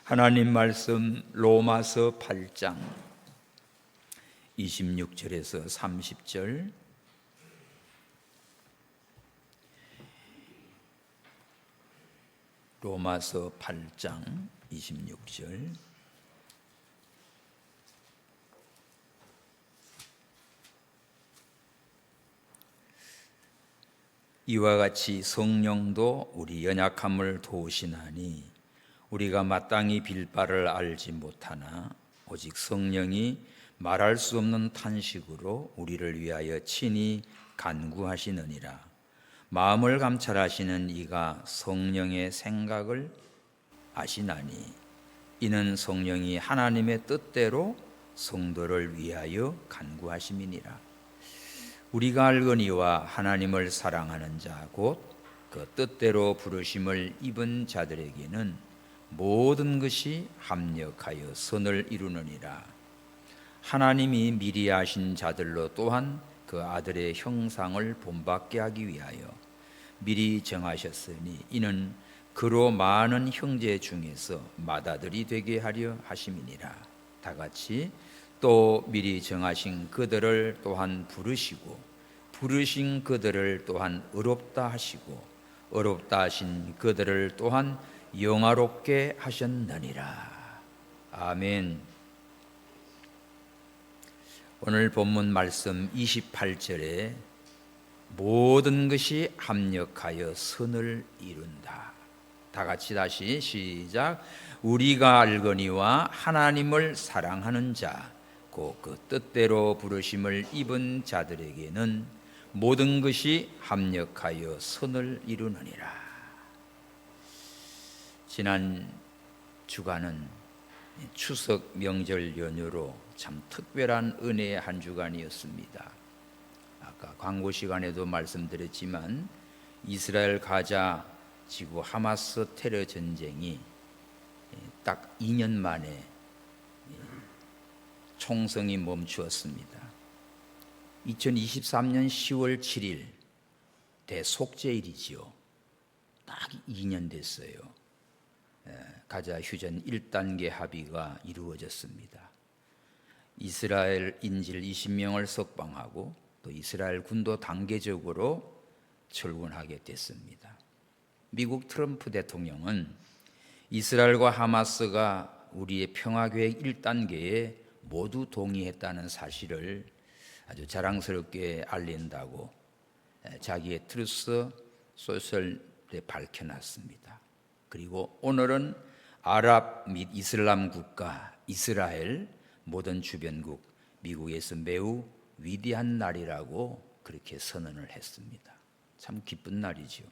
하나님 말씀 로마서 8장 26절에서 30절, 로마서 8장 26절. 이와 같이 성령도 우리 연약함을 도우시나니 우리가 마땅히 빌 바를 알지 못하나 오직 성령이 말할 수 없는 탄식으로 우리를 위하여 친히 간구하시느니라. 마음을 감찰하시는 이가 성령의 생각을 아시나니 이는 성령이 하나님의 뜻대로 성도를 위하여 간구하심이니라. 우리가 알거니와 하나님을 사랑하는 자 곧 그 뜻대로 부르심을 입은 자들에게는 모든 것이 합력하여 선을 이루느니라. 하나님이 미리 아신 자들로 또한 그 아들의 형상을 본받게 하기 위하여 미리 정하셨으니 이는 그로 많은 형제 중에서 맏아들이 되게 하려 하심이니라. 다같이 또 미리 정하신 그들을 또한 부르시고 부르신 그들을 또한 의롭다 하시고 의롭다 하신 그들을 또한 영화롭게 하셨느니라. 아멘. 오늘 본문 말씀 28절에 모든 것이 합력하여 선을 이룬다. 다 같이 다시 시작. 우리가 알거니와 하나님을 사랑하는 자 곧 그 뜻대로 부르심을 입은 자들에게는 모든 것이 합력하여 선을 이루느니라. 지난 주간은 추석 명절 연휴로 참 특별한 은혜의 한 주간이었습니다. 아까 광고 시간에도 말씀드렸지만 이스라엘 가자 지구 하마스 테러 전쟁이 딱 2년 만에 총성이 멈추었습니다. 2023년 10월 7일 대속죄일이지요. 딱 2년 됐어요. 가자 휴전 1단계 합의가 이루어졌습니다. 이스라엘 인질 20명을 석방하고 또 이스라엘 군도 단계적으로 철군하게 됐습니다. 미국 트럼프 대통령은 이스라엘과 하마스가 우리의 평화계획 1단계에 모두 동의했다는 사실을 아주 자랑스럽게 알린다고 자기의 트루스 소셜에 밝혀놨습니다. 그리고 오늘은 아랍 및 이슬람 국가 이스라엘 모든 주변국 미국에서 매우 위대한 날이라고 그렇게 선언을 했습니다. 참 기쁜 날이죠.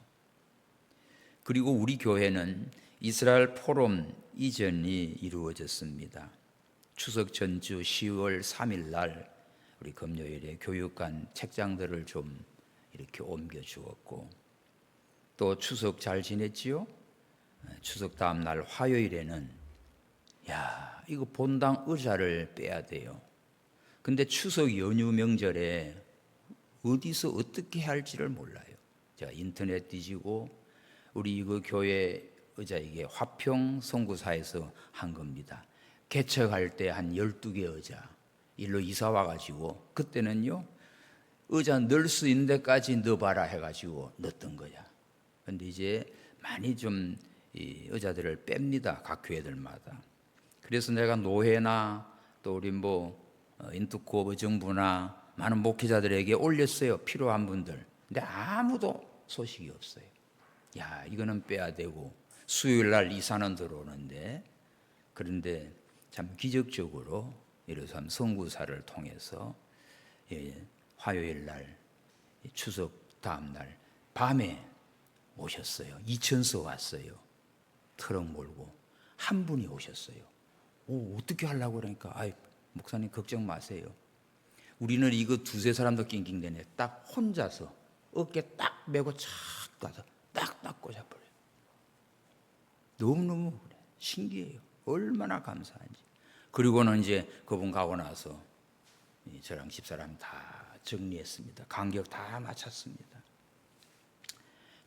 그리고 우리 교회는 이스라엘 포럼 이전이 이루어졌습니다. 추석 전주 10월 3일 날 우리 금요일에 교육관 책장들을 좀 이렇게 옮겨 주었고 또 추석 잘 지냈지요? 추석 다음 날 화요일에는 이거 본당 의자를 빼야 돼요. 근데 추석 연휴 명절에 어디서 어떻게 할지를 몰라요. 제가 인터넷 뒤지고 우리 이거 교회 의자 이게 화평 선구사에서 한 겁니다. 개척할 때 한 12개 의자 일로 이사 와가지고 그때는요 의자 넣을 수 있는 데까지 넣어봐라 해가지고 넣었던 거야. 근데 이제 많이 좀 이 의자들을 뺍니다. 각 교회들마다. 그래서 내가 노회나 또 우리 인투코 의정부나 많은 목회자들에게 올렸어요. 필요한 분들. 근데 아무도 소식이 없어요. 이거는 빼야 되고 수요일 날 이사는 들어오는데 그런데 참 기적적으로 이래서 선구사를 통해서 화요일 날 추석 다음 날 밤에 오셨어요. 이천서 왔어요. 트럭 몰고 한 분이 오셨어요. 어떻게 하려고 그러니까 목사님 걱정 마세요. 우리는 이거 두세 사람도 낑낑대네. 딱 혼자서 어깨 딱 메고 착 가서 딱 꽂아버려요. 너무너무 그래. 신기해요. 얼마나 감사한지. 그리고는 이제 그분 가고 나서 저랑 집사람 다 정리했습니다. 간격 다 마쳤습니다.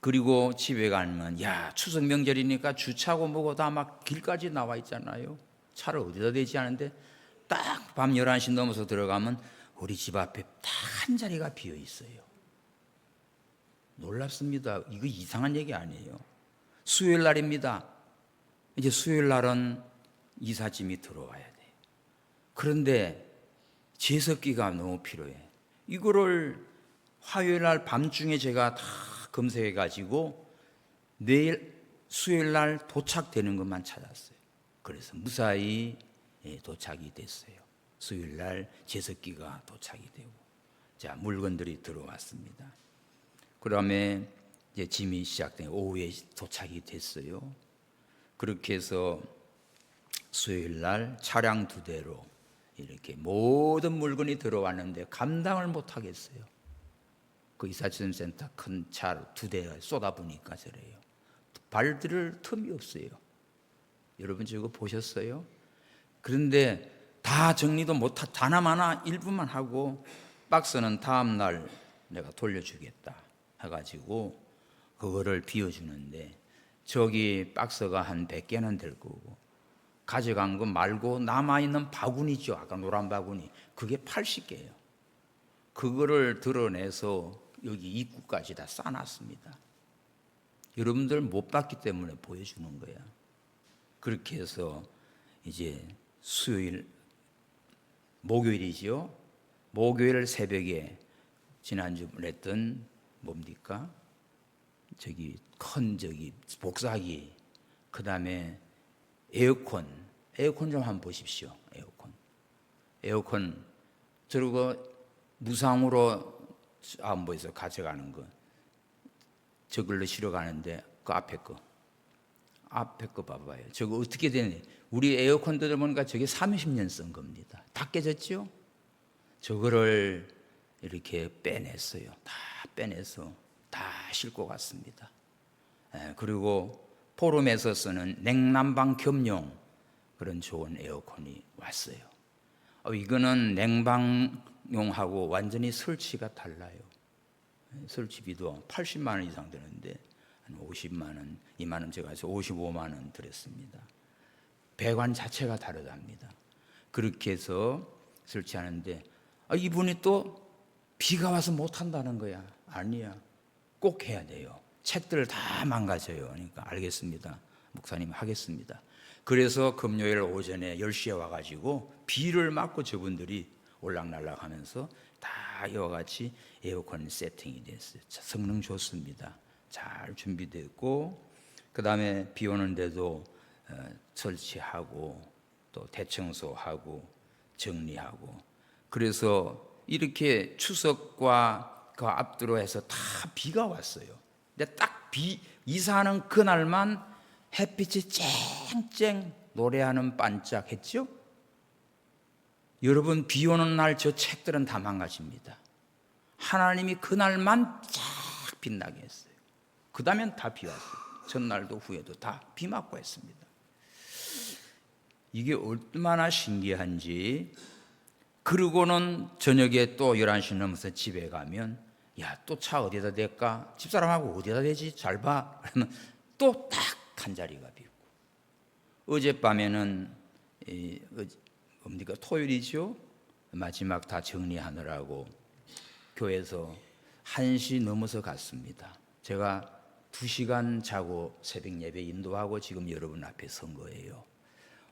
그리고 집에 가면 추석 명절이니까 주차고 뭐고 다 막 길까지 나와 있잖아요. 차를 어디다 대지 않은데 딱 밤 11시 넘어서 들어가면 우리 집 앞에 딱 한 자리가 비어 있어요. 놀랍습니다. 이거 이상한 얘기 아니에요. 수요일 날입니다. 이제 수요일 날은 이삿짐이 들어와야 돼요. 그런데 제습기가 너무 필요해. 이거를 화요일 날 밤중에 제가 다 검색해 가지고 내일 수요일 날 도착되는 것만 찾았어요. 그래서 무사히 도착이 됐어요. 수요일 날 제습기가 도착이 되고, 자, 물건들이 들어왔습니다. 그다음에 이제 짐이 시작된 오후에 도착이 됐어요. 그렇게 해서 수요일 날 차량 2대로 이렇게 모든 물건이 들어왔는데 감당을 못 하겠어요. 그 이삿짐 센터 큰 차 2대 쏟아부니까 저래요. 발들을 틈이 없어요. 여러분 저거 보셨어요? 그런데 다 정리도 못하, 하나마나 일부만 하고 박스는 다음 날 내가 돌려주겠다 해가지고 그거를 비워주는데, 저기 박스가 한 100개는 될 거고 가져간 거 말고 남아있는 바구니죠. 아까 노란 바구니, 그게 80개예요. 그거를 드러내서 여기 입구까지 다 싸놨습니다. 여러분들 못 봤기 때문에 보여주는 거야. 그렇게 해서 이제 수요일, 목요일이죠. 목요일 새벽에 지난주 했던 뭡니까? 저기 큰 저기 복사기, 그 다음에 에어컨 좀 한번 보십시오. 에어컨 저거 무상으로 안보에서 가져가는 거, 저걸로 실어 가는데 그 앞에 거 봐봐요. 저거 어떻게 되니? 우리 에어컨 들어보니까 저게 30년 쓴 겁니다. 다 깨졌죠? 저거를 이렇게 빼냈어요. 다 빼내서 다 싣고 갔습니다. 그리고 포럼에서 쓰는 냉난방 겸용 그런 좋은 에어컨이 왔어요. 이거는 냉방용하고 완전히 설치가 달라요. 설치비도 80만 원 이상 되는데 한 50만 원, 2만 원 제가 해서 55만 원 들었습니다. 배관 자체가 다르답니다. 그렇게 해서 설치하는데 이분이 또 비가 와서 못 한다는 거야. 아니야, 꼭 해야 돼요. 책들 다 망가져요. 그러니까 알겠습니다, 목사님 하겠습니다. 그래서 금요일 오전에 10시에 와가지고 비를 맞고 저분들이 올락날락 하면서 다 이와 같이 에어컨 세팅이 됐어요. 성능 좋습니다. 잘 준비됐고, 그 다음에 비 오는데도 설치하고 또 대청소하고 정리하고, 그래서 이렇게 추석과 그 앞두로 해서 다 비가 왔어요. 근데 딱 이사하는 그날만 햇빛이 쨍쨍 노래하는 반짝했죠? 여러분, 비 오는 날 저 책들은 다 망가집니다. 하나님이 그날만 쫙 빛나게 했어요. 그 다음엔 다 비 왔어요. 전날도 후에도 다 비 맞고 했습니다. 이게 얼마나 신기한지. 그러고는 저녁에 또 11시 넘어서 집에 가면 또 차 어디다 댈까? 집사람하고 어디다 대지? 잘 봐. 그러면 또 딱 한 자리가 비고. 어젯밤에는 뭡니까? 토요일이죠? 마지막 다 정리하느라고 교회에서 1시 넘어서 갔습니다. 제가 2시간 자고 새벽 예배 인도하고 지금 여러분 앞에 선 거예요.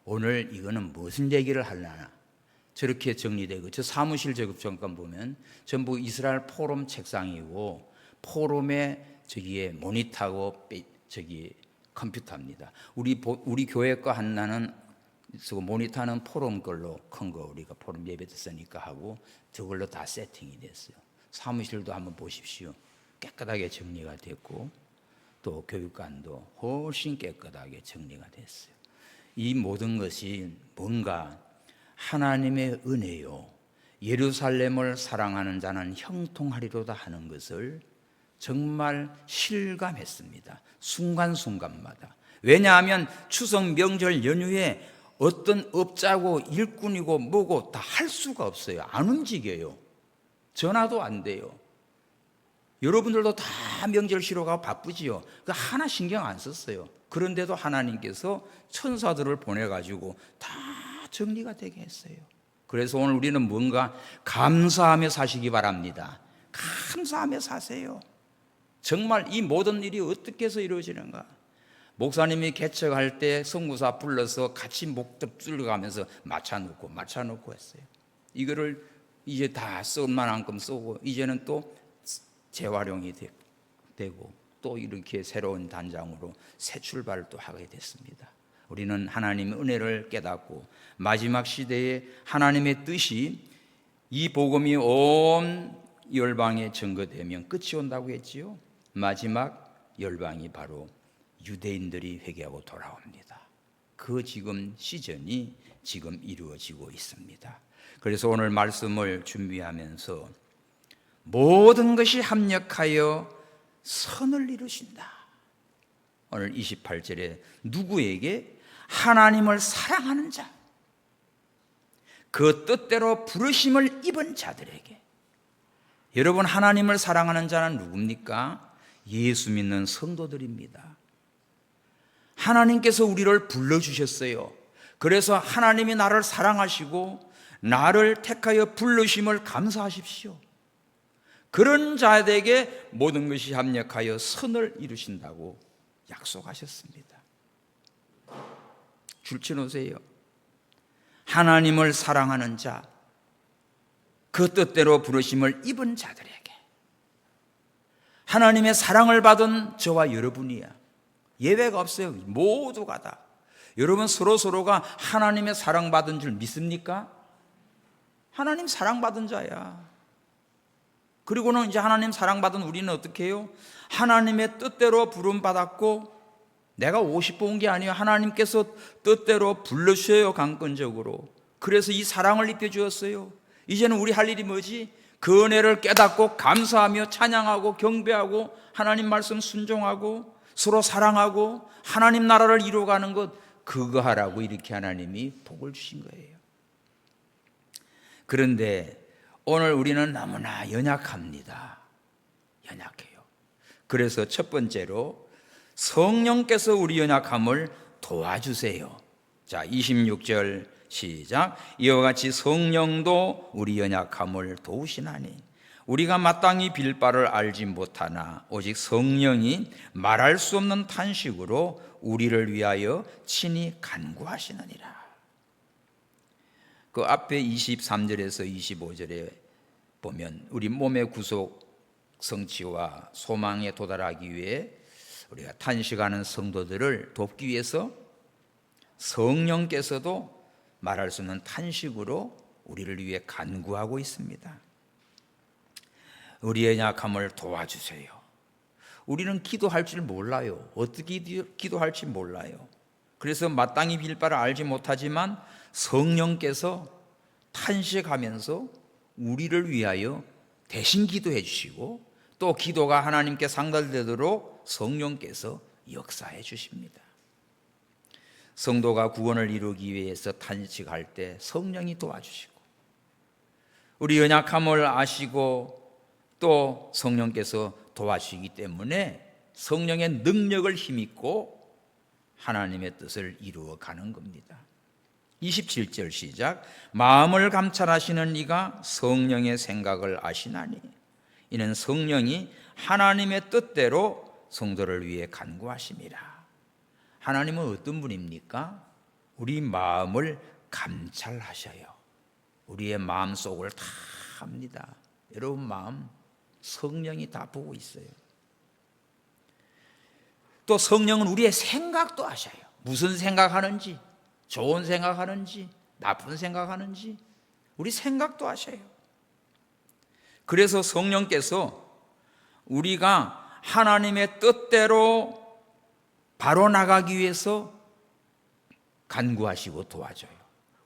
오늘 이거는 무슨 얘기를 하려나? 저렇게 정리되고, 저 사무실 작업장관 보면 전부 이스라엘 포럼 책상이고 포럼에 저기에 모니터하고 저기 컴퓨터입니다. 우리 교회 거 하나는 쓰고 모니터는 포럼 걸로 큰 거 우리가 포럼 예배 때 쓰니까 하고 저걸로 다 세팅이 됐어요. 사무실도 한번 보십시오. 깨끗하게 정리가 됐고 또 교육관도 훨씬 깨끗하게 정리가 됐어요. 이 모든 것이 뭔가 하나님의 은혜요, 예루살렘을 사랑하는 자는 형통하리로다 하는 것을 정말 실감했습니다. 순간순간마다. 왜냐하면 추석 명절 연휴에 어떤 업자고 일꾼이고 뭐고 다 할 수가 없어요. 안 움직여요. 전화도 안 돼요. 여러분들도 다 명절 쉬러 가고 바쁘지요. 그 하나 신경 안 썼어요. 그런데도 하나님께서 천사들을 보내가지고 다 정리가 되게 했어요. 그래서 오늘 우리는 뭔가 감사하며 사시기 바랍니다. 감사하며 사세요. 정말 이 모든 일이 어떻게 해서 이루어지는가? 목사님이 개척할 때 선교사 불러서 같이 목덮 들어가면서 마차 넣고 했어요. 이거를 이제 다 쓸 만한큼 쓰고 이제는 또 재활용이 되고 또 이렇게 새로운 단장으로 새 출발을 또 하게 됐습니다. 우리는 하나님의 은혜를 깨닫고 마지막 시대에 하나님의 뜻이 이 복음이 온 열방에 전거되면 끝이 온다고 했지요. 마지막 열방이 바로 유대인들이 회개하고 돌아옵니다. 그 지금 시즌이 지금 이루어지고 있습니다. 그래서 오늘 말씀을 준비하면서 모든 것이 합력하여 선을 이루신다. 오늘 28절에 누구에게? 하나님을 사랑하는 자, 그 뜻대로 부르심을 입은 자들에게. 여러분, 하나님을 사랑하는 자는 누굽니까? 예수 믿는 성도들입니다. 하나님께서 우리를 불러주셨어요. 그래서 하나님이 나를 사랑하시고 나를 택하여 부르심을 감사하십시오. 그런 자에게 모든 것이 합력하여 선을 이루신다고 약속하셨습니다. 줄쳐놓으세요. 하나님을 사랑하는 자, 그 뜻대로 부르심을 입은 자들에게. 하나님의 사랑을 받은 저와 여러분이야. 예외가 없어요. 모두가 다. 여러분 서로가 하나님의 사랑받은 줄 믿습니까? 하나님 사랑받은 자야. 그리고는 이제 하나님 사랑받은 우리는 어떻게 해요? 하나님의 뜻대로 부름받았고, 내가 50번 온 게 아니에요. 하나님께서 뜻대로 불러주셔요, 강권적으로. 그래서 이 사랑을 입혀주었어요. 이제는 우리 할 일이 뭐지? 그 은혜를 깨닫고 감사하며 찬양하고 경배하고 하나님 말씀 순종하고 서로 사랑하고 하나님 나라를 이루어가는 것, 그거 하라고 이렇게 하나님이 복을 주신 거예요. 그런데 오늘 우리는 너무나 연약합니다. 연약해요. 그래서 첫 번째로 성령께서 우리 연약함을 도와주세요. 자, 26절 시작. 이와 같이 성령도 우리 연약함을 도우시나니 우리가 마땅히 빌 바를 알지 못하나 오직 성령이 말할 수 없는 탄식으로 우리를 위하여 친히 간구하시느니라. 그 앞에 23절에서 25절에 보면 우리 몸의 구속 성취와 소망에 도달하기 위해 우리가 탄식하는 성도들을 돕기 위해서 성령께서도 말할 수 없는 탄식으로 우리를 위해 간구하고 있습니다. 우리의 약함을 도와주세요. 우리는 기도할 줄 몰라요. 어떻게 기도할지 몰라요. 그래서 마땅히 빌 바를 알지 못하지만 성령께서 탄식하면서 우리를 위하여 대신 기도해 주시고 또 기도가 하나님께 상달되도록 성령께서 역사해 주십니다. 성도가 구원을 이루기 위해서 탄식할 때 성령이 도와주시고 우리 연약함을 아시고 또 성령께서 도와주시기 때문에 성령의 능력을 힘입고 하나님의 뜻을 이루어가는 겁니다. 27절 시작. 마음을 감찰하시는 이가 성령의 생각을 아시나니 이는 성령이 하나님의 뜻대로 성도를 위해 간구하심이라. 하나님은 어떤 분입니까? 우리 마음을 감찰하셔요. 우리의 마음속을 다 합니다. 여러분 마음 성령이 다 보고 있어요. 또 성령은 우리의 생각도 아셔요. 무슨 생각하는지, 좋은 생각하는지, 나쁜 생각하는지 우리 생각도 아셔요. 그래서 성령께서 우리가 하나님의 뜻대로 바로 나가기 위해서 간구하시고 도와줘요.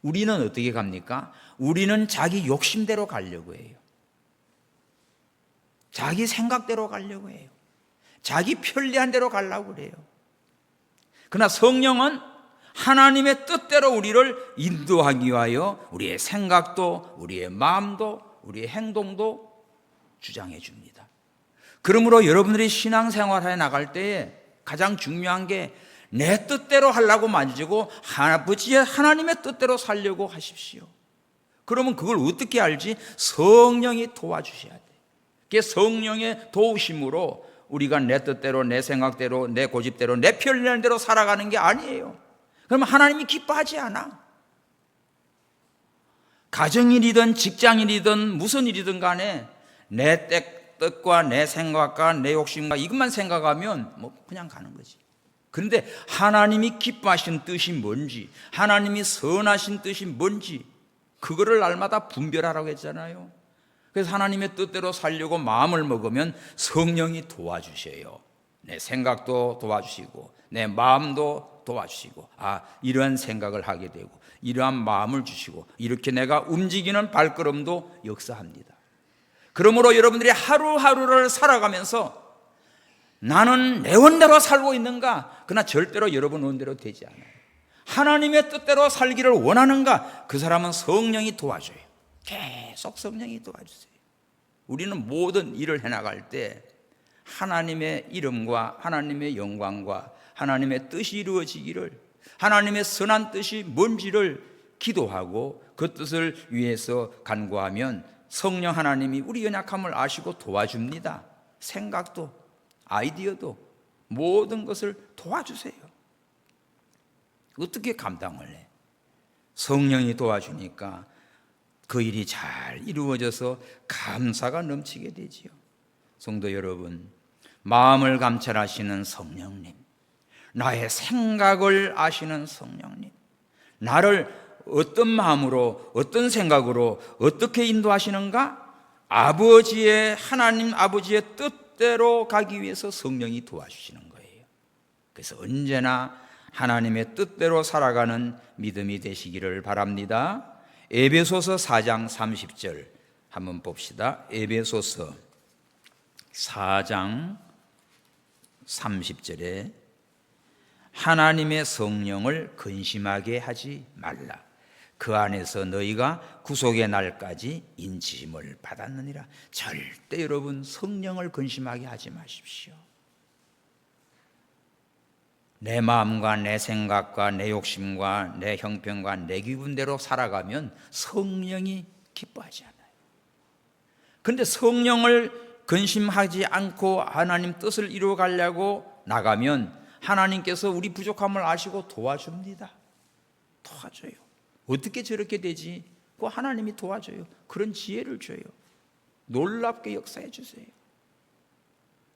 우리는 어떻게 갑니까? 우리는 자기 욕심대로 가려고 해요. 자기 생각대로 가려고 해요. 자기 편리한 대로 가려고 그래요. 그러나 성령은 하나님의 뜻대로 우리를 인도하기 위하여 우리의 생각도 우리의 마음도 우리의 행동도 주장해 줍니다. 그러므로 여러분들이 신앙생활에 나갈 때에 가장 중요한 게 내 뜻대로 하려고 만지고 아버지의 하나님의 뜻대로 살려고 하십시오. 그러면 그걸 어떻게 알지? 성령이 도와주셔야 돼. 그게 성령의 도우심으로 우리가 내 뜻대로, 내 생각대로, 내 고집대로, 내 편리한 대로 살아가는 게 아니에요. 그러면 하나님이 기뻐하지 않아. 가정일이든 직장일이든 무슨 일이든 간에 내 뜻과 내 생각과 내 욕심과 이것만 생각하면 뭐 그냥 가는 거지. 그런데 하나님이 기뻐하신 뜻이 뭔지, 하나님이 선하신 뜻이 뭔지 그거를 날마다 분별하라고 했잖아요. 그래서 하나님의 뜻대로 살려고 마음을 먹으면 성령이 도와주셔요. 내 생각도 도와주시고 내 마음도 도와주시고, 이러한 생각을 하게 되고 이러한 마음을 주시고 이렇게 내가 움직이는 발걸음도 역사합니다. 그러므로 여러분들이 하루하루를 살아가면서 나는 내 원대로 살고 있는가? 그러나 절대로 여러분 원대로 되지 않아요. 하나님의 뜻대로 살기를 원하는가? 그 사람은 성령이 도와줘요. 계속 성령이 도와주세요. 우리는 모든 일을 해나갈 때 하나님의 이름과 하나님의 영광과 하나님의 뜻이 이루어지기를, 하나님의 선한 뜻이 뭔지를 기도하고 그 뜻을 위해서 간구하면 성령 하나님이 우리 연약함을 아시고 도와줍니다. 생각도 아이디어도 모든 것을 도와주세요. 어떻게 감당을 해? 성령이 도와주니까 그 일이 잘 이루어져서 감사가 넘치게 되지요. 성도 여러분, 마음을 감찰하시는 성령님, 나의 생각을 아시는 성령님, 나를 어떤 마음으로 어떤 생각으로 어떻게 인도하시는가? 아버지의, 하나님 아버지의 뜻대로 가기 위해서 성령이 도와주시는 거예요. 그래서 언제나 하나님의 뜻대로 살아가는 믿음이 되시기를 바랍니다. 에베소서 4장 30절 한번 봅시다. 에베소서 4장 30절에 하나님의 성령을 근심하게 하지 말라. 그 안에서 너희가 구속의 날까지 인치심을 받았느니라. 절대 여러분 성령을 근심하게 하지 마십시오. 내 마음과 내 생각과 내 욕심과 내 형편과 내 기분대로 살아가면 성령이 기뻐하지 않아요. 그런데 성령을 근심하지 않고 하나님 뜻을 이루어가려고 나가면 하나님께서 우리 부족함을 아시고 도와줍니다. 도와줘요. 어떻게 저렇게 되지? 그 하나님이 도와줘요. 그런 지혜를 줘요. 놀랍게 역사해 주세요.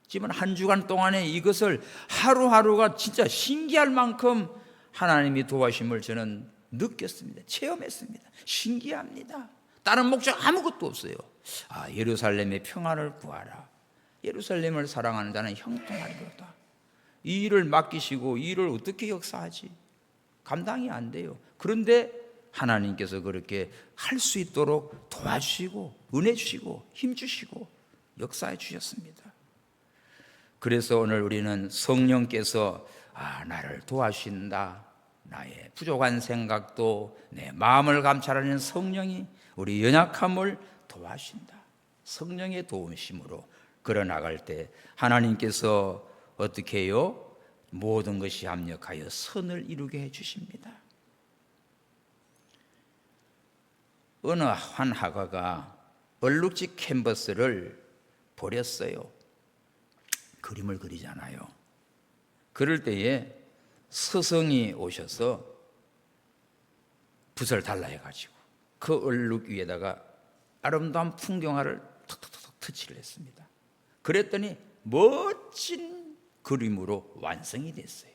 지금 한 주간 동안에 이것을 하루하루가 진짜 신기할 만큼 하나님이 도와심을 저는 느꼈습니다. 체험했습니다. 신기합니다. 다른 목적 아무것도 없어요. 예루살렘의 평안을 구하라. 예루살렘을 사랑하는 자는 형통하리로다. 이 일을 맡기시고 이 일을 어떻게 역사하지? 감당이 안 돼요. 그런데 하나님께서 그렇게 할 수 있도록 도와주시고 은혜 주시고 힘 주시고 역사해 주셨습니다. 그래서 오늘 우리는 성령께서 나를 도와주신다. 나의 부족한 생각도 내 마음을 감찰하는 성령이 우리 연약함을 도와주신다. 성령의 도우심으로 걸어나갈 때 하나님께서 어떻게 해요? 모든 것이 합력하여 선을 이루게 해주십니다. 어느 한 화가가 얼룩지 캔버스를 버렸어요. 그림을 그리잖아요. 그럴 때에 스승이 오셔서 붓을 달라 해가지고 그 얼룩 위에다가 아름다운 풍경화를 톡톡톡 터치를 했습니다. 그랬더니 멋진 그림으로 완성이 됐어요.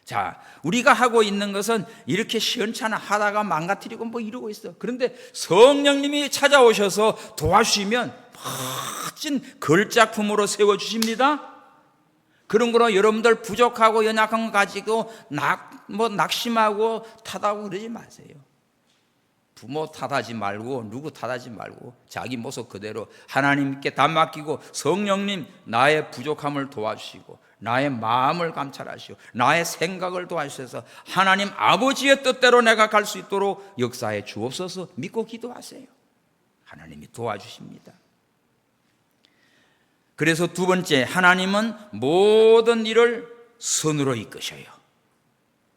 자, 우리가 하고 있는 것은 이렇게 시원찮아 하다가 망가뜨리고 뭐 이러고 있어. 그런데 성령님이 찾아오셔서 도와주시면 멋진 걸작품으로 세워주십니다. 그런 거로 여러분들 부족하고 연약한 거 가지고 낙심하고 탓하고 그러지 마세요. 부모 탓하지 말고 누구 탓하지 말고 자기 모습 그대로 하나님께 다 맡기고 성령님 나의 부족함을 도와주시고 나의 마음을 감찰하시고 나의 생각을 도와주셔서 하나님 아버지의 뜻대로 내가 갈 수 있도록 역사해 주옵소서 믿고 기도하세요. 하나님이 도와주십니다. 그래서 두 번째, 하나님은 모든 일을 선으로 이끄셔요.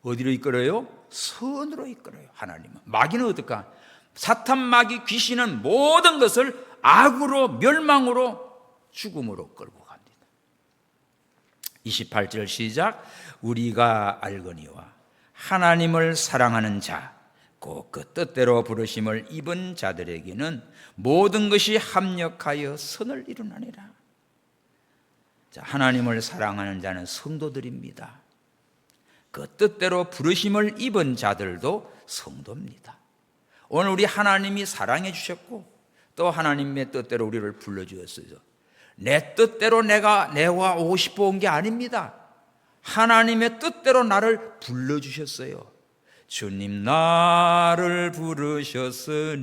어디로 이끌어요? 선으로 이끌어요. 하나님은. 마귀는 어떨까? 사탄, 마귀, 귀신은 모든 것을 악으로, 멸망으로, 죽음으로 끌고 갑니다. 28절 시작. 우리가 알거니와 하나님을 사랑하는 자, 곧 그 뜻대로 부르심을 입은 자들에게는 모든 것이 합력하여 선을 이루나니라. 자, 하나님을 사랑하는 자는 성도들입니다. 그 뜻대로 부르심을 입은 자들도 성도입니다. 오늘 우리 하나님이 사랑해 주셨고 또 하나님의 뜻대로 우리를 불러주었어요. 내 뜻대로 내가 오고 싶어 온 게 아닙니다. 하나님의 뜻대로 나를 불러주셨어요. 주님 나를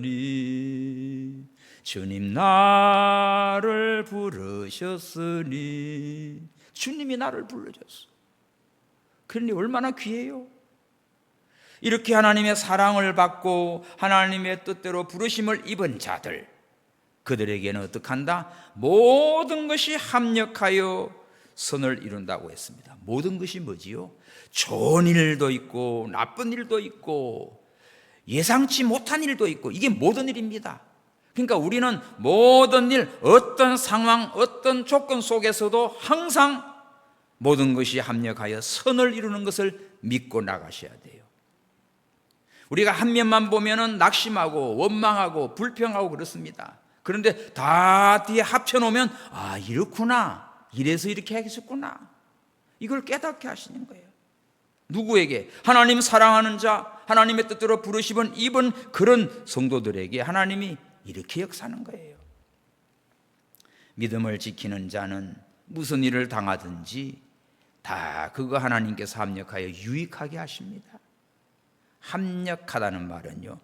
부르셨으니, 주님 나를 부르셨으니, 주님이 나를 불러줬어. 그러니 얼마나 귀해요. 이렇게 하나님의 사랑을 받고 하나님의 뜻대로 부르심을 입은 자들, 그들에게는 어떻게 한다? 모든 것이 합력하여 선을 이룬다고 했습니다. 모든 것이 뭐지요? 좋은 일도 있고 나쁜 일도 있고 예상치 못한 일도 있고, 이게 모든 일입니다. 그러니까 우리는 모든 일, 어떤 상황, 어떤 조건 속에서도 항상 모든 것이 합력하여 선을 이루는 것을 믿고 나가셔야 돼요. 우리가 한 면만 보면은 낙심하고 원망하고 불평하고 그렇습니다. 그런데 다 뒤에 합쳐놓으면 아, 이렇구나, 이래서 이렇게 하겠었구나, 이걸 깨닫게 하시는 거예요. 누구에게? 하나님 사랑하는 자, 하나님의 뜻대로 부르심은 입은 그런 성도들에게 하나님이 이렇게 역사하는 거예요. 믿음을 지키는 자는 무슨 일을 당하든지 다 그거 하나님께서 합력하여 유익하게 하십니다. 합력하다는 말은요,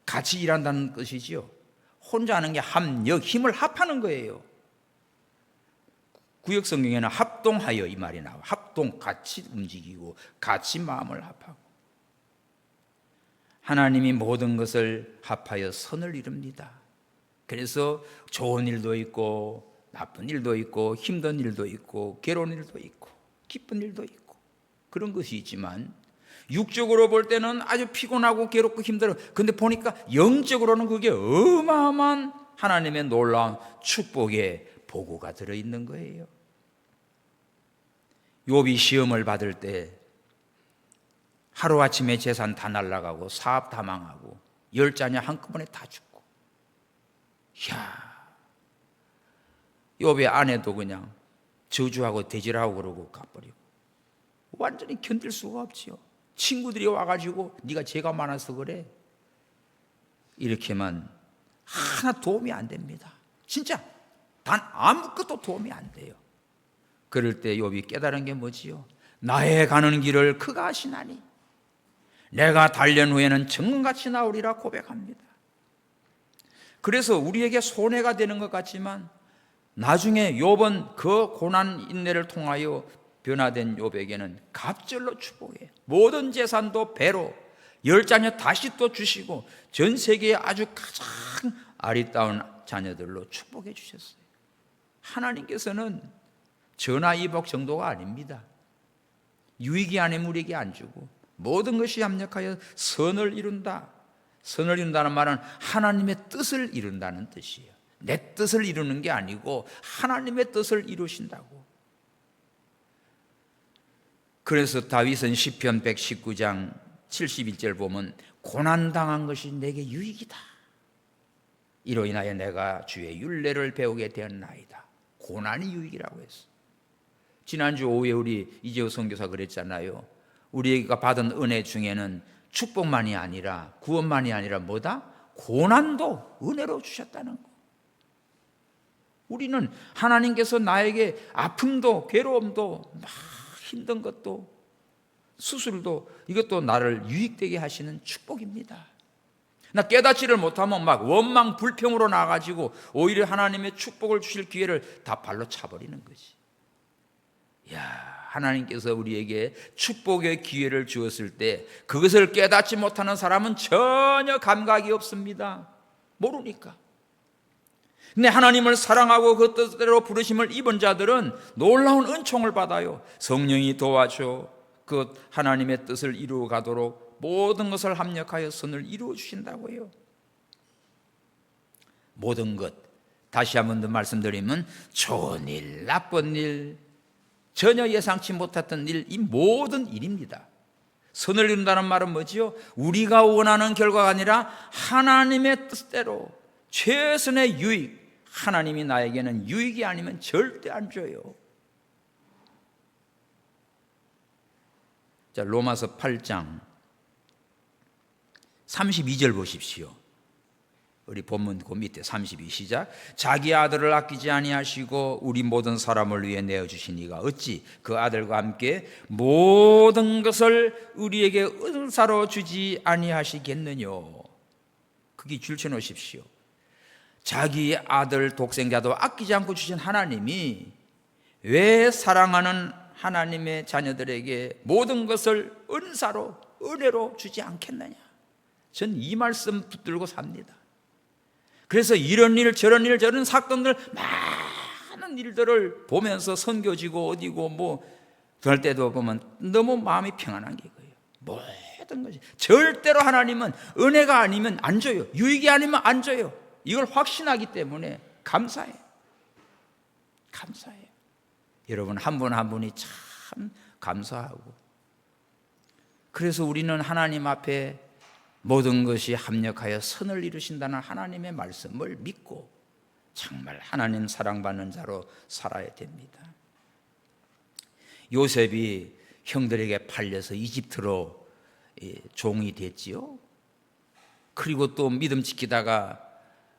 같이 일한다는 뜻이지요. 혼자 하는 게 합력, 힘을 합하는 거예요. 구역 성경에는 합동하여 이 말이 나와. 합동, 같이 움직이고 같이 마음을 합하고. 하나님이 모든 것을 합하여 선을 이룹니다. 그래서 좋은 일도 있고 나쁜 일도 있고 힘든 일도 있고 괴로운 일도 있고 기쁜 일도 있고 그런 것이 있지만, 육적으로 볼 때는 아주 피곤하고 괴롭고 힘들어. 근데 보니까 영적으로는 그게 어마어마한 하나님의 놀라운 축복의 보고가 들어있는 거예요. 욥이 시험을 받을 때 하루아침에 재산 다 날아가고 사업 다 망하고 10자녀 한꺼번에 다 죽고, 이야, 욥의 아내도 그냥 저주하고 대질하고 그러고 가버리고, 완전히 견딜 수가 없지요. 친구들이 와가지고 네가 죄가 많아서 그래, 이렇게만 하나 도움이 안 됩니다. 진짜 단 아무것도 도움이 안 돼요. 그럴 때 욥이 깨달은 게 뭐지요? 나의 가는 길을 그가 아시나니 내가 단련 후에는 정금같이 나오리라 고백합니다. 그래서 우리에게 손해가 되는 것 같지만 나중에 욥은 그 고난 인내를 통하여 변화된 욥에게는 갑절로 축복해. 모든 재산도 배로 10자녀 다시 또 주시고 전 세계에 아주 가장 아리따운 자녀들로 축복해 주셨어요. 하나님께서는 전화위복 정도가 아닙니다. 유익이 아닌 우리에게 안 주고 모든 것이 합력하여 선을 이룬다. 선을 이룬다는 말은 하나님의 뜻을 이룬다는 뜻이에요. 내 뜻을 이루는 게 아니고 하나님의 뜻을 이루신다고. 그래서 다윗은 시편 119장 71절 보면 고난당한 것이 내게 유익이다. 이로 인하여 내가 주의 율례를 배우게 되었나이다. 고난이 유익이라고 했어. 지난주 오후에 우리 이재호 선교사 그랬잖아요. 우리가 받은 은혜 중에는 축복만이 아니라 구원만이 아니라 뭐다? 고난도 은혜로 주셨다는 거. 우리는 하나님께서 나에게 아픔도 괴로움도 막 힘든 것도 수술도 이것도 나를 유익되게 하시는 축복입니다. 나 깨닫지를 못하면 막 원망 불평으로 나가지고 오히려 하나님의 축복을 주실 기회를 다 발로 차버리는 거지. 야, 하나님께서 우리에게 축복의 기회를 주었을 때 그것을 깨닫지 못하는 사람은 전혀 감각이 없습니다. 모르니까. 근데 하나님을 사랑하고 그 뜻대로 부르심을 입은 자들은 놀라운 은총을 받아요. 성령이 도와줘 그 하나님의 뜻을 이루어 가도록 모든 것을 합력하여 선을 이루어 주신다고요. 모든 것, 다시 한 번 더 말씀드리면 좋은 일, 나쁜 일, 전혀 예상치 못했던 일, 이 모든 일입니다. 선을 이룬다는 말은 뭐지요? 우리가 원하는 결과가 아니라 하나님의 뜻대로 최선의 유익, 하나님이 나에게는 유익이 아니면 절대 안 줘요. 자, 로마서 8장 32절 보십시오. 우리 본문 그 밑에 32 시작. 자기 아들을 아끼지 아니하시고 우리 모든 사람을 위해 내어주시니가 어찌 그 아들과 함께 모든 것을 우리에게 은사로 주지 아니하시겠느냐. 거기 줄쳐 놓으십시오. 자기 아들 독생자도 아끼지 않고 주신 하나님이 왜 사랑하는 하나님의 자녀들에게 모든 것을 은사로, 은혜로 주지 않겠느냐. 전 이 말씀 붙들고 삽니다. 그래서 이런 일 저런 일 저런 사건들 많은 일들을 보면서 선교지고 어디고 뭐 그럴 때도 보면 너무 마음이 평안한 게 그거예요. 모든 것이 절대로 하나님은 은혜가 아니면 안 줘요. 유익이 아니면 안 줘요. 이걸 확신하기 때문에 감사해요. 감사해요. 여러분 한 분 한 분이 참 감사하고, 그래서 우리는 하나님 앞에 모든 것이 합력하여 선을 이루신다는 하나님의 말씀을 믿고 정말 하나님 사랑받는 자로 살아야 됩니다. 요셉이 형들에게 팔려서 이집트로 종이 됐지요. 그리고 또 믿음 지키다가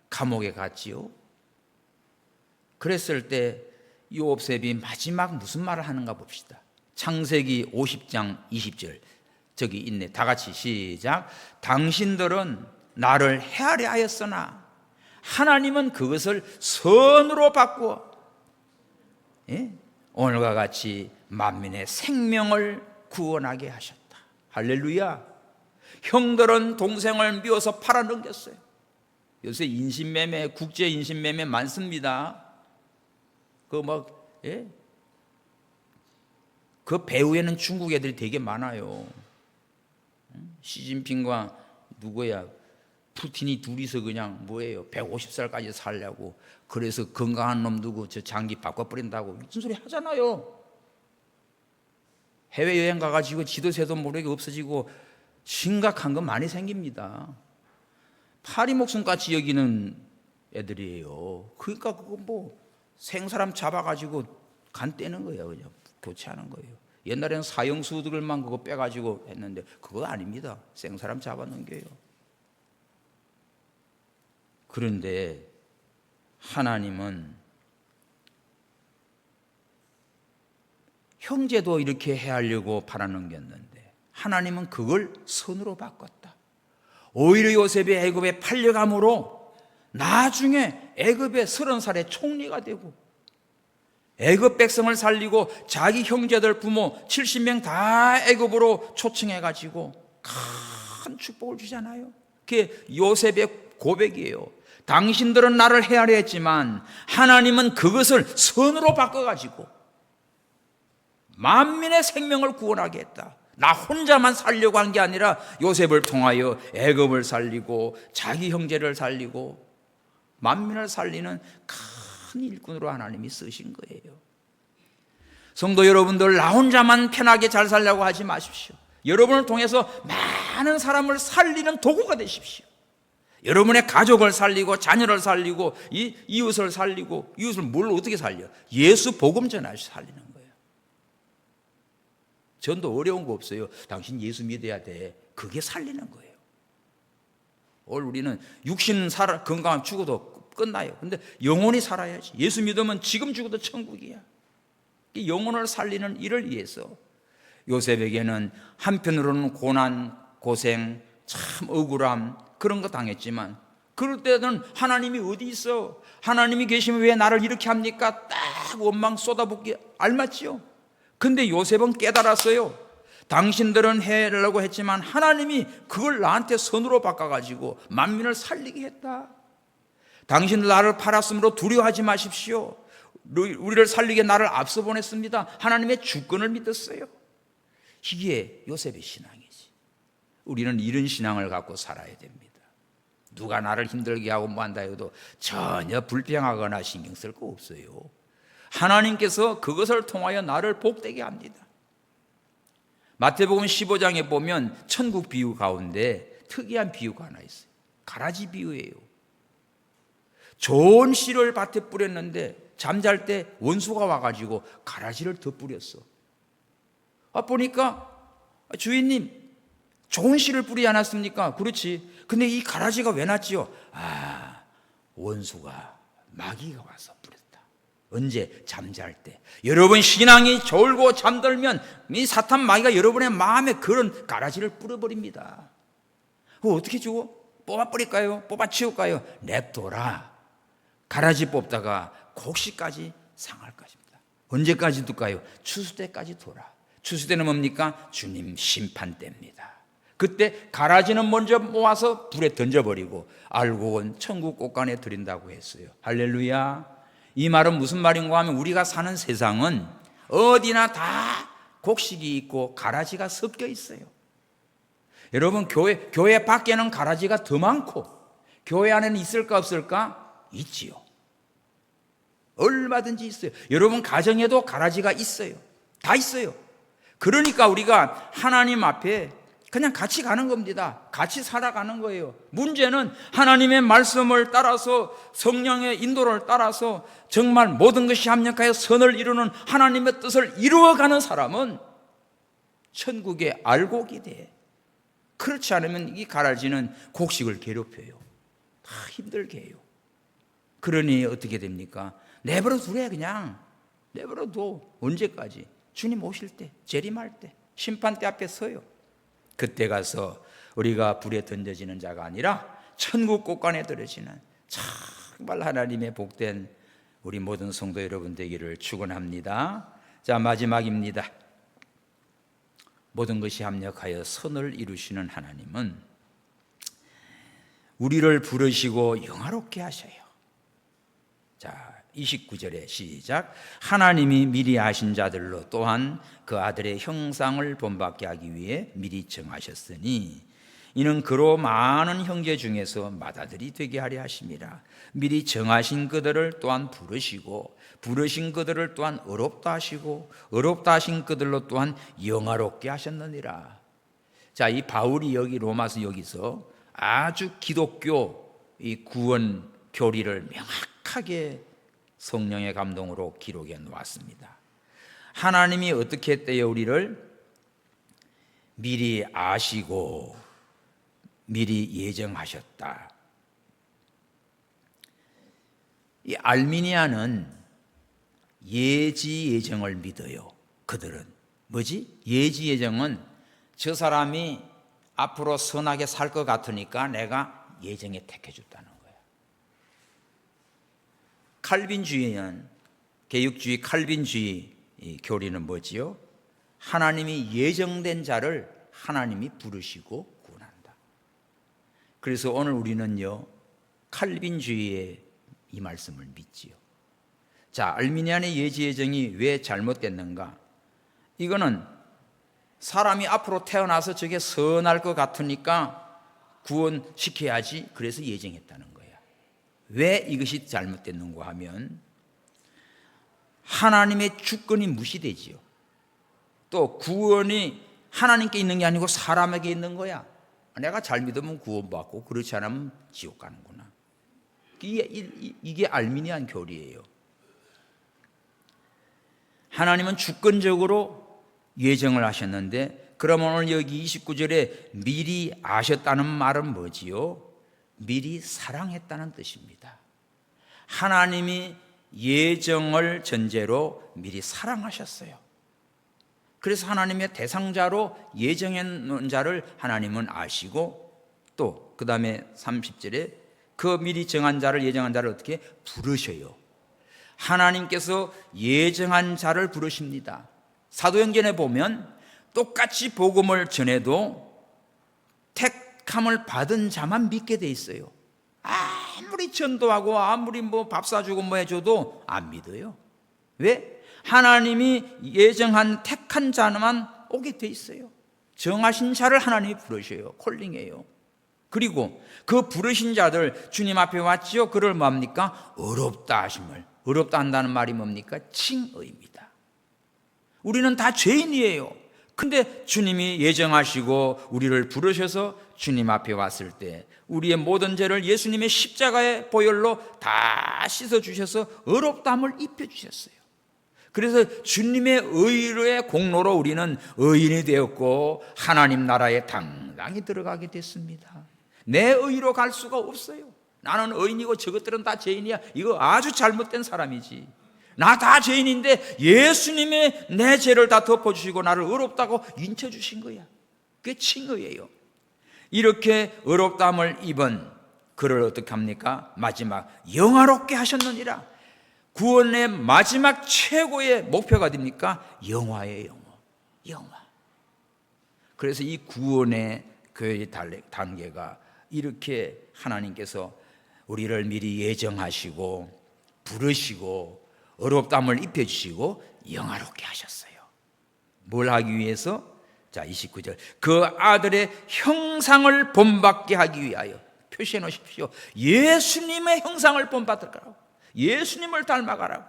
감옥에 갔지요. 그랬을 때 요셉이 마지막 무슨 말을 하는가 봅시다. 창세기 50장 20절 저기 있네. 다 같이 시작. 당신들은 나를 헤아려 하였으나 하나님은 그것을 선으로 바꾸어 오늘과 같이 만민의 생명을 구원하게 하셨다. 할렐루야. 형들은 동생을 미워서 팔아넘겼어요. 요새 인신매매, 국제 인신매매 많습니다. 그 배후에는 중국 애들이 되게 많아요. 시진핑과 누구야? 푸틴이 둘이서 그냥 뭐예요? 150살까지 살려고. 그래서 건강한 놈 두고 저 장기 바꿔버린다고 무슨 소리 하잖아요. 해외여행 가가지고 지도새도 모르게 없어지고 심각한 거 많이 생깁니다. 파리 목숨같이 여기는 애들이에요. 그러니까 그거 뭐 생사람 잡아가지고 간 떼는 거예요. 그냥 교체하는 거예요. 옛날에는 사형수들만 그거 빼가지고 했는데 그거 아닙니다. 생사람 잡아넘겨요. 그런데 하나님은 형제도 이렇게 해하려고 팔아넘겼는데 하나님은 그걸 선으로 바꿨다. 오히려 요셉이 애굽에 팔려감으로 나중에 애굽의 30살의 총리가 되고 애굽 백성을 살리고 자기 형제들 부모 70명 다 애굽으로 초청해가지고 큰 축복을 주잖아요. 그게 요셉의 고백이에요. 당신들은 나를 헤아려 했지만 하나님은 그것을 선으로 바꿔가지고 만민의 생명을 구원하게 했다. 나 혼자만 살려고 한 게 아니라 요셉을 통하여 애굽을 살리고 자기 형제를 살리고 만민을 살리는 큰 일꾼으로 하나님이 쓰신 거예요. 성도 여러분들, 나 혼자만 편하게 잘 살려고 하지 마십시오. 여러분을 통해서 많은 사람을 살리는 도구가 되십시오. 여러분의 가족을 살리고 자녀를 살리고 이웃을 살리고, 이웃을 뭘 어떻게 살려? 예수 복음 전하셔서 살리는 거예요. 전도 어려운 거 없어요. 당신 예수 믿어야 돼. 그게 살리는 거예요. 오늘 우리는 육신 건강하면 죽어도 끝나요. 근데 영혼이 살아야지. 예수 믿으면 지금 죽어도 천국이야. 영혼을 살리는 일을 위해서 요셉에게는 한편으로는 고난, 고생, 참 억울함 그런 거 당했지만 그럴 때는 하나님이 어디 있어? 하나님이 계시면 왜 나를 이렇게 합니까? 딱 원망 쏟아붓기 알맞지요? 근데 요셉은 깨달았어요. 당신들은 해하려고 했지만 하나님이 그걸 나한테 선으로 바꿔가지고 만민을 살리게 했다. 당신들 나를 팔았으므로 두려워하지 마십시오. 우리를 살리게 나를 앞서 보냈습니다. 하나님의 주권을 믿었어요. 이게 요셉의 신앙이지. 우리는 이런 신앙을 갖고 살아야 됩니다. 누가 나를 힘들게 하고 뭐한다 해도 전혀 불평하거나 신경 쓸 거 없어요. 하나님께서 그것을 통하여 나를 복되게 합니다. 마태복음 15장에 보면 천국 비유 가운데 특이한 비유가 하나 있어요. 가라지 비유예요. 좋은 씨를 밭에 뿌렸는데 잠잘 때 원수가 와가지고 가라지를 더 뿌렸어. 보니까 주인님 좋은 씨를 뿌리지 않았습니까? 그렇지. 근데 이 가라지가 왜 났지요? 원수가 마귀가 와서 뿌렸다. 언제? 잠잘 때. 여러분 신앙이 졸고 잠들면 이 사탄 마귀가 여러분의 마음에 그런 가라지를 뿌려버립니다. 어떻게 주고? 뽑아버릴까요? 뽑아치울까요? 냅둬라. 가라지 뽑다가 곡식까지 상할 것입니다. 언제까지 둘까요? 추수 때까지 둬라. 추수 때는 뭡니까? 주님 심판 때입니다. 그때 가라지는 먼저 모아서 불에 던져버리고 알곡은 천국 꽃간에 드린다고 했어요. 할렐루야. 이 말은 무슨 말인가 하면 우리가 사는 세상은 어디나 다 곡식이 있고 가라지가 섞여 있어요. 여러분 교회 밖에는 가라지가 더 많고 교회 안에는 있을까 없을까? 있지요. 얼마든지 있어요. 여러분 가정에도 가라지가 있어요. 다 있어요. 그러니까 우리가 하나님 앞에 그냥 같이 가는 겁니다. 같이 살아가는 거예요. 문제는 하나님의 말씀을 따라서 성령의 인도를 따라서 정말 모든 것이 합력하여 선을 이루는 하나님의 뜻을 이루어가는 사람은 천국의 알곡이 돼. 그렇지 않으면 이 가라지는 곡식을 괴롭혀요. 다 힘들게 해요. 그러니 어떻게 됩니까? 내버려 두래. 그냥 내버려 둬. 언제까지? 주님 오실 때, 재림할 때, 심판대 앞에 서요. 그때 가서 우리가 불에 던져지는 자가 아니라 천국 꽃간에 들어지는 정말 하나님의 복된 우리 모든 성도 여러분 되기를 축원합니다. 자, 마지막입니다. 모든 것이 합력하여 선을 이루시는 하나님은 우리를 부르시고 영화롭게 하셔요. 자, 29절에 시작. 하나님이 미리 아신 자들로 또한 그 아들의 형상을 본받게 하기 위해 미리 정하셨으니 이는 그로 많은 형제 중에서 맏아들이 되게 하려 하심이라. 미리 정하신 그들을 또한 부르시고 부르신 그들을 또한 의롭다 하시고 의롭다 하신 그들로 또한 영화롭게 하셨느니라. 자, 이 바울이 여기 로마서 여기서 아주 기독교 이 구원 교리를 명확하게 성령의 감동으로 기록해 놓았습니다. 하나님이 어떻게 했대요? 우리를 미리 아시고 미리 예정하셨다. 이 알미니아는 예지 예정을 믿어요. 그들은 뭐지? 예지 예정은 저 사람이 앞으로 선하게 살 것 같으니까 내가 예정에 택해줬다는 거예요. 칼빈주의는 개혁주의 칼빈주의 교리는 뭐지요? 하나님이 예정된 자를 하나님이 부르시고 구원한다. 그래서 오늘 우리는요 칼빈주의의 이 말씀을 믿지요. 자, 알미니안의 예지 예정이 왜 잘못됐는가? 이거는 사람이 앞으로 태어나서 저게 선할 것 같으니까 구원시켜야지 그래서 예정했다는 거야. 왜 이것이 잘못됐는가 하면 하나님의 주권이 무시되지요. 또 구원이 하나님께 있는 게 아니고 사람에게 있는 거야. 내가 잘 믿으면 구원받고 그렇지 않으면 지옥 가는구나. 이게 알미니안 교리예요. 하나님은 주권적으로 예정을 하셨는데 그러면 오늘 여기 29절에 미리 아셨다는 말은 뭐지요? 미리 사랑했다는 뜻입니다. 하나님이 예정을 전제로 미리 사랑하셨어요. 그래서 하나님의 대상자로 예정해 놓은 자를 하나님은 아시고 또 그 다음에 30절에 그 미리 정한 자를 예정한 자를 어떻게 부르셔요. 하나님께서 예정한 자를 부르십니다. 사도행전에 보면 똑같이 복음을 전해도 택함을 받은 자만 믿게 돼 있어요. 아무리 전도하고 아무리 밥 사주고 해줘도 안 믿어요. 왜? 하나님이 예정한 택한 자만 오게 돼 있어요. 정하신 자를 하나님이 부르셔요. 콜링해요. 그리고 그 부르신 자들 주님 앞에 왔지요. 그를 뭡니까? 어렵다 하심을. 어렵다 한다는 말이 뭡니까? 칭의입니다. 우리는 다 죄인이에요. 근데 주님이 예정하시고 우리를 부르셔서 주님 앞에 왔을 때 우리의 모든 죄를 예수님의 십자가의 보혈로 다 씻어주셔서 어렵다함을 입혀주셨어요. 그래서 주님의 의의 공로로 우리는 의인이 되었고 하나님 나라에 당당히 들어가게 됐습니다. 내 의로 갈 수가 없어요. 나는 의인이고 저것들은 다 죄인이야. 이거 아주 잘못된 사람이지. 나 다 죄인인데 예수님의 내 죄를 다 덮어주시고 나를 의롭다고 인쳐주신 거야. 그게 칭의예요. 이렇게 의롭다함을 입은 그를 어떻게 합니까? 마지막 영화롭게 하셨느니라. 구원의 마지막 최고의 목표가 됩니까? 영화예요. 영화. 그래서 이 구원의 교회의 단계가 이렇게 하나님께서 우리를 미리 예정하시고 부르시고 어렵다함을 입혀주시고 영화롭게 하셨어요. 뭘 하기 위해서? 자, 29절. 그 아들의 형상을 본받게 하기 위하여. 표시해 놓으십시오. 예수님의 형상을 본받으라고. 예수님을 닮아가라고.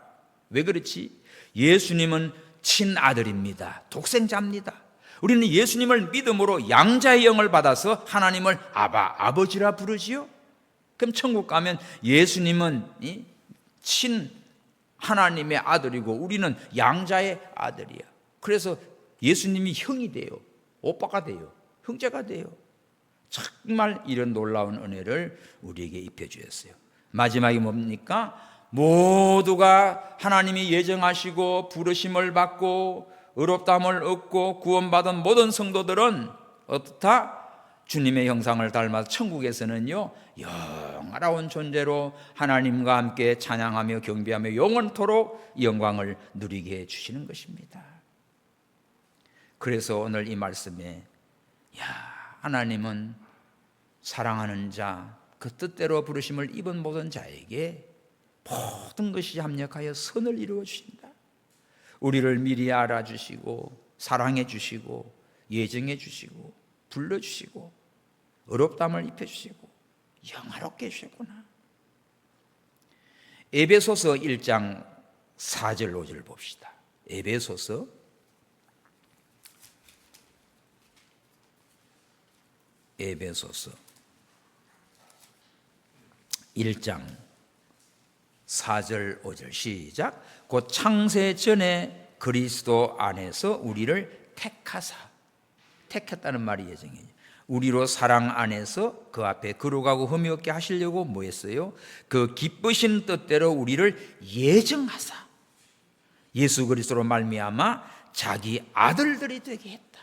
왜 그렇지? 예수님은 친아들입니다. 독생자입니다. 우리는 예수님을 믿음으로 양자의 영을 받아서 하나님을 아버지라 부르지요. 그럼 천국 가면 예수님은 친 하나님의 아들이고 우리는 양자의 아들이야. 그래서 예수님이 형이 돼요. 오빠가 돼요. 형제가 돼요. 정말 이런 놀라운 은혜를 우리에게 입혀주셨어요. 마지막이 뭡니까? 모두가 하나님이 예정하시고 부르심을 받고 의롭다함을 얻고 구원받은 모든 성도들은 어떻다? 주님의 형상을 닮아서 천국에서는요 영화로운 존재로 하나님과 함께 찬양하며 경배하며 영원토록 영광을 누리게 해주시는 것입니다. 그래서 오늘 이 말씀에 하나님은 사랑하는 자, 그 뜻대로 부르심을 입은 모든 자에게 모든 것이 합력하여 선을 이루어 주신다. 우리를 미리 알아주시고 사랑해 주시고 예정해 주시고 불러주시고 어렵담을 입혀주시고 영화롭게 해주셨구나. 에베소서 1장 4절 5절 봅시다. 에베소서 1장 4절 5절 시작. 곧 창세 전에 그리스도 안에서 우리를 택했다는 말이 예정이에요. 우리로 사랑 안에서 그 앞에 거룩하고 흠이 없게 하시려고 뭐 했어요? 그 기쁘신 뜻대로 우리를 예정하사 예수 그리스도로 말미암아 자기 아들들이 되게 했다.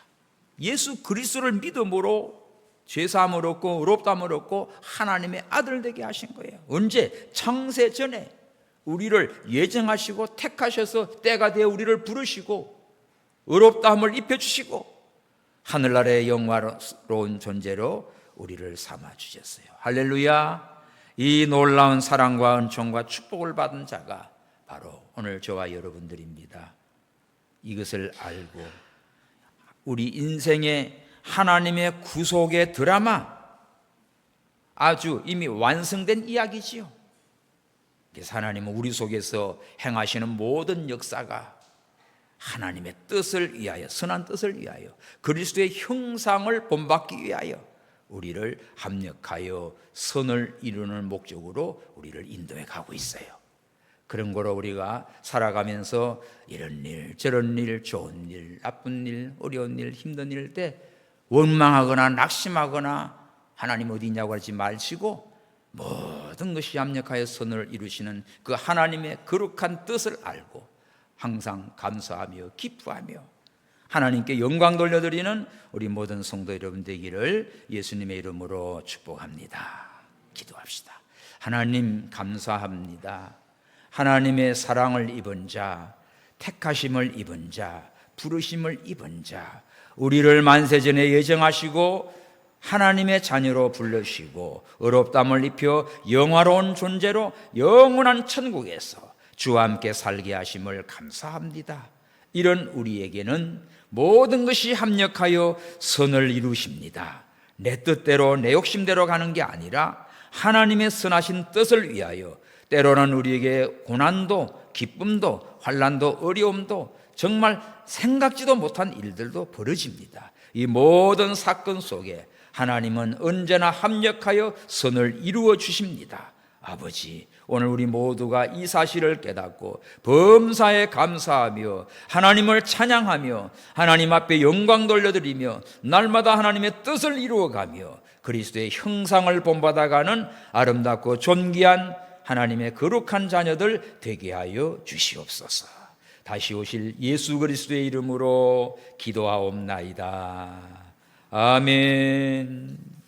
예수 그리스도를 믿음으로 죄사함을 얻고 의롭다함을 얻고 하나님의 아들 되게 하신 거예요. 언제? 창세 전에 우리를 예정하시고 택하셔서 때가 되어 우리를 부르시고 의롭다함을 입혀주시고 하늘나라의 영화로운 존재로 우리를 삼아주셨어요. 할렐루야. 이 놀라운 사랑과 은총과 축복을 받은 자가 바로 오늘 저와 여러분들입니다. 이것을 알고 우리 인생의 하나님의 구속의 드라마, 아주 이미 완성된 이야기지요. 그래서 하나님은 우리 속에서 행하시는 모든 역사가 하나님의 뜻을 위하여, 선한 뜻을 위하여, 그리스도의 형상을 본받기 위하여 우리를 합력하여 선을 이루는 목적으로 우리를 인도해 가고 있어요. 그런 거로 우리가 살아가면서 이런 일, 저런 일, 좋은 일, 나쁜 일, 어려운 일, 힘든 일 때 원망하거나 낙심하거나 하나님 어디 있냐고 하지 마시고 모든 것이 합력하여 선을 이루시는 그 하나님의 거룩한 뜻을 알고 항상 감사하며 기뻐하며 하나님께 영광 돌려드리는 우리 모든 성도 여러분 되기를 예수님의 이름으로 축복합니다. 기도합시다. 하나님 감사합니다. 하나님의 사랑을 입은 자, 택하심을 입은 자, 부르심을 입은 자, 우리를 만세전에 예정하시고 하나님의 자녀로 불러주시고 의롭다함을 입혀 영화로운 존재로 영원한 천국에서 주와 함께 살게 하심을 감사합니다. 이런 우리에게는 모든 것이 합력하여 선을 이루십니다. 내 뜻대로 내 욕심대로 가는 게 아니라 하나님의 선하신 뜻을 위하여 때로는 우리에게 고난도 기쁨도 환난도 어려움도 정말 생각지도 못한 일들도 벌어집니다. 이 모든 사건 속에 하나님은 언제나 합력하여 선을 이루어 주십니다. 아버지, 오늘 우리 모두가 이 사실을 깨닫고 범사에 감사하며 하나님을 찬양하며 하나님 앞에 영광 돌려드리며 날마다 하나님의 뜻을 이루어가며 그리스도의 형상을 본받아가는 아름답고 존귀한 하나님의 거룩한 자녀들 되게 하여 주시옵소서. 다시 오실 예수 그리스도의 이름으로 기도하옵나이다. 아멘.